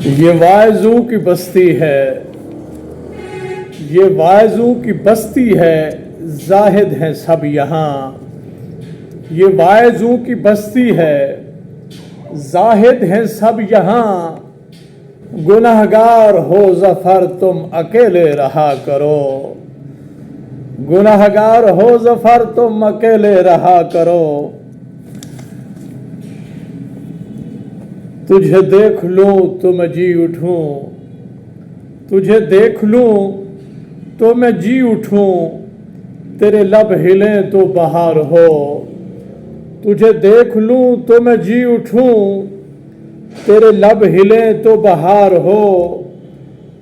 یہ واعظوں کی بستی ہے، یہ واعظوں کی بستی ہے، زاہد ہیں سب یہاں۔ یہ واعظوں کی بستی ہے، زاہد ہیں سب یہاں۔ گنہگار ہو ظفر تم اکیلے رہا کرو، گنہگار ہو ظفر تم اکیلے رہا کرو۔ تجھے دیکھ لوں تو میں جی اٹھوں، تجھے دیکھ لوں تو میں جی اٹھوں، تیرے لب ہلیں تو بہار ہو۔ تجھے دیکھ لوں تو میں جی اٹھوں، تیرے لب ہلیں تو بہار ہو۔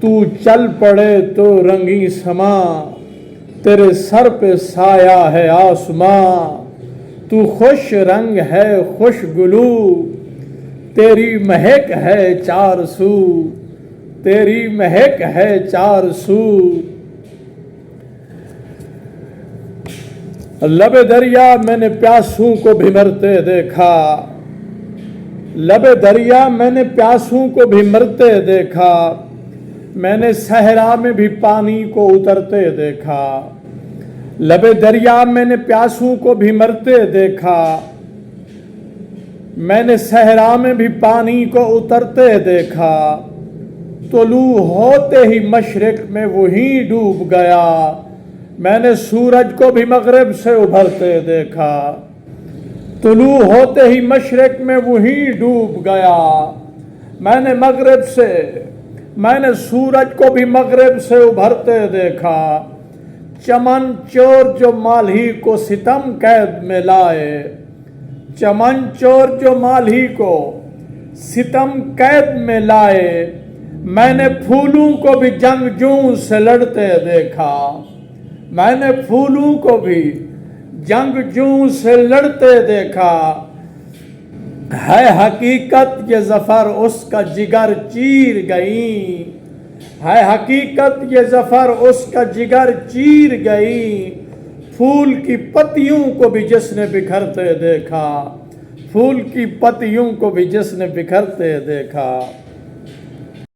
تو چل پڑے تو رنگیں سما، تیرے سر پہ سایہ ہے آسماں۔ تو خوش رنگ ہے خوش گلو، تیری مہک ہے چار سو، تیری مہک ہے چار سو۔ لب دریا میں نے پیاسوں کو بھی مرتے دیکھا، لب دریا میں نے پیاسوں کو بھی مرتے دیکھا۔ میں نے صحرا میں بھی پانی کو اترتے دیکھا، لب دریا میں نے پیاسوں کو بھی مرتے دیکھا۔ میں نے صحرا میں بھی پانی کو اترتے دیکھا۔ طلوع ہوتے ہی مشرق میں وہیں ڈوب گیا، میں نے سورج کو بھی مغرب سے ابھرتے دیکھا۔ طلوع ہوتے ہی مشرق میں وہیں ڈوب گیا، میں نے سورج کو بھی مغرب سے ابھرتے دیکھا۔ چمن چور جو مالی کو ستم قید میں لائے، چمن چور جو مالی کو ستم قید میں لائے۔ میں نے پھولوں کو بھی جنگجوؤں سے لڑتے دیکھا، میں نے پھولوں کو بھی جنگجوؤں سے لڑتے دیکھا۔ ہے حقیقت یہ ظفر اس کا جگر چیر گئی، ہے حقیقت یہ ظفر اس کا جگر چیر گئی۔ پھول کی پتیوں کو بھی جس نے بکھرتے دیکھا، پھول کی پتیوں کو بھی جس نے بکھرتے دیکھا۔